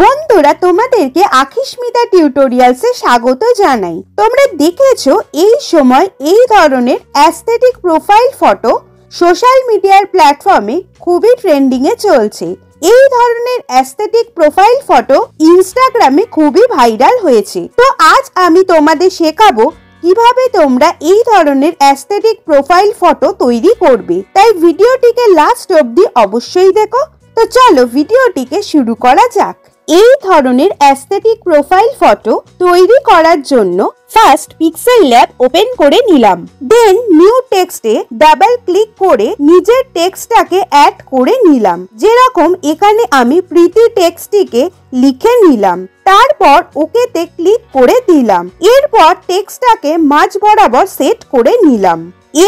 বন্ধুরা তোমাদেরকে আখিস্মিতা টিউটোরিয়ালসে স্বাগত জানাই। তোমরা দেখেছো এই সময় এই ধরনের অ্যাস্থেটিক প্রোফাইল ফটো সোশ্যাল মিডিয়ার প্ল্যাটফর্মে খুবই ট্রেন্ডিং এ চলছে। এই ধরনের অ্যাস্থেটিক প্রোফাইল ফটো ইনস্টাগ্রামে খুবই ভাইরাল হয়েছে। তো আজ আমি তোমাদের শেখাবো কিভাবে তোমরা এই ধরনের অ্যাস্থেটিক প্রোফাইল ফটো তৈরি করবে। তাই ভিডিওটিকে লাস্ট অবধি অবশ্যই দেখো। তো চলো ভিডিওটিকে শুরু করা যাক। এই ধরনের অ্যাস্থেটিক প্রোফাইল ফটো তৈরি করার জন্য ফার্স্ট পিক্সেল ল্যাব ওপেন করে নিলাম। দেন নিউ টেক্সটে ডাবল ক্লিক করে নিজের টেক্সটটাকে অ্যাড করে নিলাম। যেরকম এখানে আমি প্রীতি টেক্সটটিকে লিখে নিলাম। তারপর ওকেতে ক্লিক করে দিলাম। এরপর টেক্সটটাকে মাঝ বরাবর সেট করে নিলাম।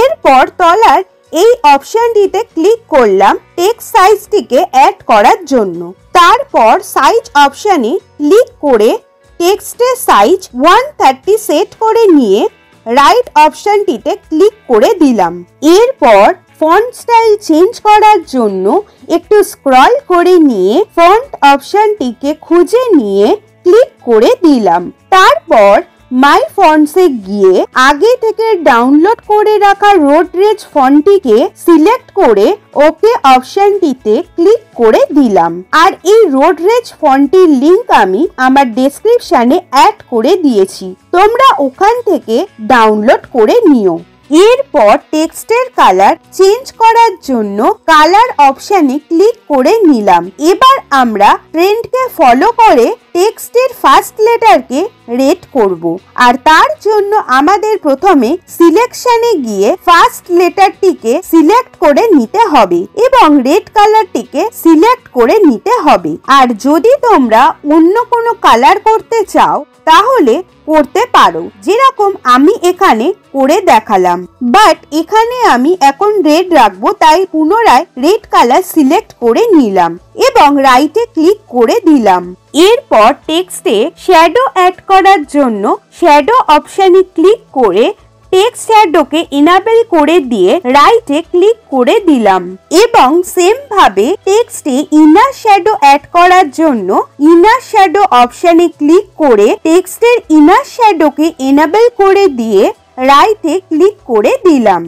এরপর তলার এই অপশনটিতে ক্লিক করলাম টেক্সট সাইজটিকে অ্যাড করার জন্য। তারপর সাইজ অপশনে ক্লিক করে টেক্সটের সাইজ 130 সেট করে নিয়ে রাইট অপশনটিতে ক্লিক করে দিলাম। এরপর ফন্ট স্টাইল চেঞ্জ করার জন্য একটু স্ক্রল করে নিয়ে ফন্ট অপশনটিকে খুঁজে নিয়ে ক্লিক করে দিলাম। তারপর মাই ফন্টসে গিয়ে আগে থেকে ডাউনলোড করে রাখা রোডরেজ ফন্টটিকে সিলেক্ট করে ওকে অপশনটিতে ক্লিক করে দিলাম। আর এই রোডরেজ ফন্টটির লিংক আমি আমার ডেসক্রিপশনে অ্যাড করে দিয়েছি, তোমরা ওখান থেকে ডাউনলোড করে নিও। এরপর টেক্সটের কালার চেঞ্জ করার জন্য কালার অপশনে ক্লিক করে নিলাম। এবার আমরা ট্রেন্ডকে ফলো করে টেক্সটের ফার্স্ট লেটারকে রেড করব। আর তার জন্য আমাদের প্রথমে সিলেকশনে গিয়ে ফার্স্ট লেটারটিকে সিলেক্ট করে নিতে হবে এবং রেড কালারটিকে সিলেক্ট করে নিতে হবে। আর যদি তোমরা অন্য কোনো কালার করতে চাও তাহলে করতে পারো, যেরকম আমি এখানে করে দেখালাম। বাট এখানে আমি এখন রেড রাখবো, তাই পুনরায় রেড কালার সিলেক্ট করে নিলাম এবং রাইটে ক্লিক করে দিলাম। এরপর টেক্সটে শ্যাডো অ্যাড করার জন্য শ্যাডো অপশনে ক্লিক করে টেক্সট শ্যাডোকে ইনেবল করে দিয়ে রাইটে ক্লিক করে দিলাম এবং সেম ভাবে টেক্সটে ইনার শ্যাডো অ্যাড করার জন্য ইনার শ্যাডো অপশনে ক্লিক করে টেক্সটের ইনার শ্যাডোকে ইনেবল করে দিয়ে রাইটে ক্লিক করে দিলাম।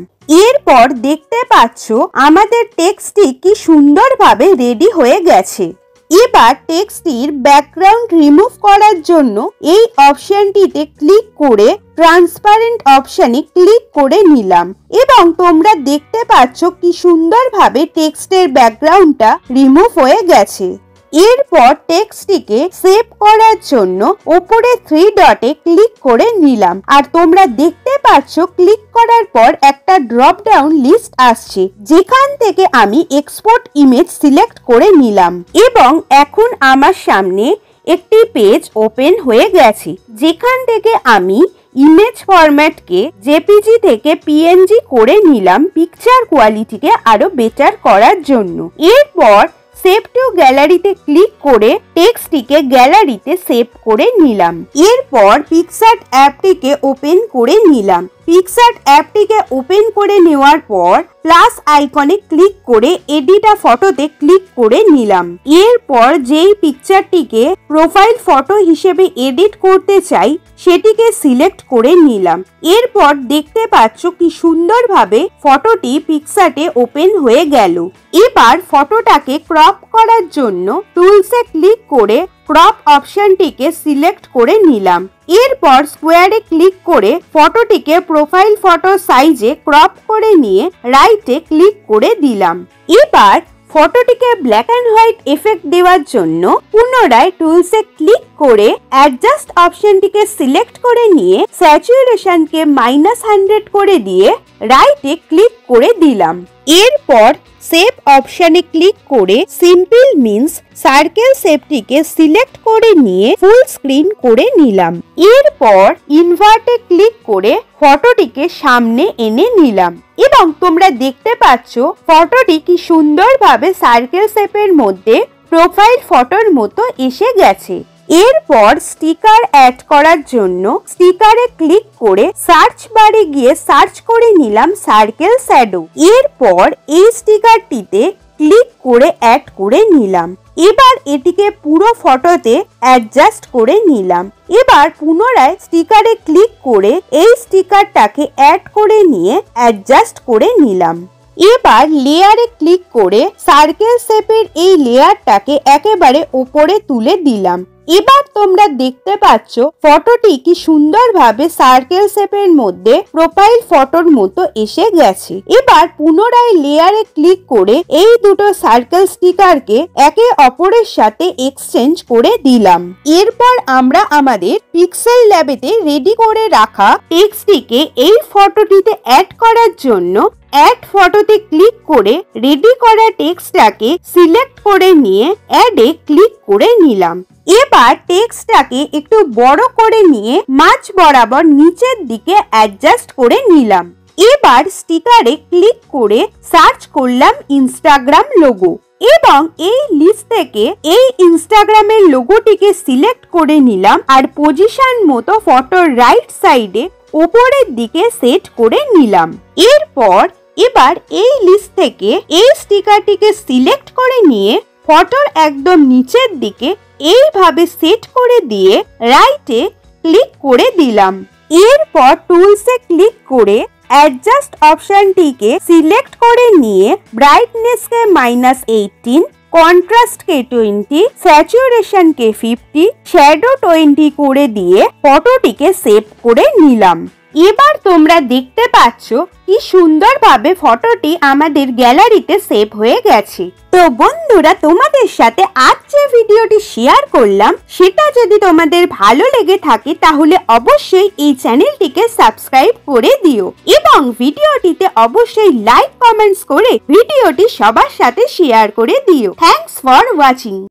এরপর দেখতে পাচ্ছ আমাদের টেক্সটটি কি সুন্দরভাবে রেডি হয়ে গেছে। এবার টেক্সটটির ব্যাকগ্রাউন্ড রিমুভ করার জন্য এই অপশনটিতে ক্লিক করে ট্রান্সপারেন্ট অপশনে ক্লিক করে নিলাম এবং তোমরা দেখতে পাচ্ছ কি সুন্দরভাবে টেক্সটের ব্যাকগ্রাউন্ডটা রিমুভ হয়ে গেছে। এরপর টেক্সটটিকে সেভ করার জন্য উপরে 3 ডটে ক্লিক করে নিলাম। আর তোমরা দেখতে পাচ্ছ ক্লিক করার পর একটা ড্রপ ডাউন লিস্ট আসছে, যেখান থেকে আমি এক্সপোর্ট ইমেজ সিলেক্ট করে নিলাম এবং এখন আমার সামনে একটি পেজ ওপেন হয়ে গেছে, যেখান থেকে আমি ইমেজ ফরম্যাটকে জেপিজি থেকে পিএনজি করে নিলাম পিকচার কোয়ালিটিকে আরো বেটার করার জন্য। এরপর সেভ টু গ্যালারিতে ক্লিক করে টেক্সটটিকে গ্যালারিতে সেভ করে নিলাম। এরপর পিক্সার্ট অ্যাপটিকে ওপেন করে নিলাম। পিক্সার্ট অ্যাপটিকে ওপেন করে নেওয়ার পর প্লাস আইকনে ক্লিক করে এডিট আ ফটোতে ক্লিক করে নিলাম। এরপর যেই পিকচারটিকে প্রোফাইল ফটো হিসেবে এডিট করতে চাই সেটিকে সিলেক্ট করে নিলাম। এরপর দেখতে পাচ্ছ কি সুন্দরভাবে ফটোটি পিক্সার্টে ওপেন হয়ে গেল। এবার ফটোটাকে ক্রপ করার জন্য টুলসে ক্লিক করে ক্রপ অপশনটিকে সিলেক্ট করে নিলাম। এরপর স্কোয়ারে ক্লিক করে ফটোটিকে প্রোফাইল ফটো সাইজে ক্রপ করে নিয়ে রাইটে ক্লিক করে দিলাম। এবার ফটোটিকে ব্ল্যাক অ্যান্ড হোয়াইট এফেক্ট দেওয়ার জন্য পুনরায় টুলসে ক্লিক করে অ্যাডজাস্ট অপশনটিকে সিলেক্ট করে নিয়ে স্যাচুরেশনকে -100 করে দিয়ে রাইটে ক্লিক করে দিলাম। এরপর সেভ অপশনে ক্লিক করে সিম্পল মিন্স সার্কেল শেপটিকে সিলেক্ট করে নিয়ে ফুল স্ক্রিন করে নিলাম। এরপর ইনভার্টে ক্লিক করে ফটোটিকে সামনে এনে নিলাম এবং তোমরা দেখতে পাচ্ছ ফটোটি কি সুন্দরভাবে সার্কেল শেপের মধ্যে প্রোফাইল ফটোর মতো এসে গেছে। এরপর স্টিকার অ্যাড করার জন্য স্টিকারে ক্লিক করে সার্চ বারে গিয়ে সার্চ করে নিলাম সার্কেল শ্যাডো। এরপর এই স্টিকারটিতে ক্লিক করে অ্যাড করে নিলাম। এবার এটিকে পুরো ফটোতে অ্যাডজাস্ট করে নিলাম। এবার পুনরায় স্টিকারে ক্লিক করে এই স্টিকারটাকে অ্যাড করে নিয়ে অ্যাডজাস্ট করে নিলাম। এবার লেয়ারে ক্লিক করে সার্কেল শেপের এই লেয়ারটাকে একেবারে উপরে তুলে দিলাম। এবার তোমরা দেখতে পাচ্ছ ফটোটি কি সুন্দরভাবে সার্কেল শেপের মধ্যে প্রোফাইল ফটোর মতো এসে গেছে। এবার পুনরায় লেয়ারে ক্লিক করে এই দুটো সার্কেল স্টিকারকে একে অপরের সাথে এক্সচেঞ্জ করে দিলাম। এরপর আমরা আমাদের পিক্সেল ল্যাবেতে রেডি করে রাখা টেক্সটটিকে এই ফটোটিতে অ্যাড করার জন্য অ্যাড ফটোতে ক্লিক করে রেডি করা টেক্সটটাকে সিলেক্ট করে নিয়ে অ্যাডে ক্লিক করে নিলাম। এবার টেক্সটটাকে একটু বড় করে নিয়ে মাঝ বরাবর নিচের দিকে অ্যাডজাস্ট করে নিলাম। এবার স্টিকারে ক্লিক করে সার্চ করলাম ইনস্টাগ্রাম লোগো এবং এই লিস্ট থেকে এই ইনস্টাগ্রামের লোগোটিকে সিলেক্ট করে নিলাম আর পজিশন মতো ফটোর রাইট সাইডে উপরের দিকে সেট করে নিলাম। এরপর এবার এই লিস্ট থেকে এই স্টিকারটিকে সিলেক্ট করে নিয়ে ফটোর একদম নিচের দিকে এইভাবে সেট করে দিয়ে রাইটে ক্লিক করে দিলাম। এরপর টুলসে ক্লিক করে অ্যাডজাস্ট অপশনটিকে সিলেক্ট করে নিয়ে ব্রাইটনেসকে -18, কন্ট্রাস্টকে 20, স্যাচুরেশনকে 50, শ্যাডো 20 করে দিয়ে ফটোটিকে সেভ করে নিলাম। এবার তোমরা দেখতে পাচ্ছ কি সুন্দরভাবে ফটোটি আমাদের গ্যালারিতে সেভ হয়ে গেছে। তো বন্ধুরা, তোমাদের সাথে আজ যে ভিডিওটি শেয়ার করলাম সেটা যদি তোমাদের ভালো লেগে থাকে তাহলে অবশ্যই এই চ্যানেলটিকে সাবস্ক্রাইব করে দিও এবং ভিডিওটিতে অবশ্যই লাইক কমেন্টস করে ভিডিওটি সবার সাথে শেয়ার করে দিও। Thanks for watching.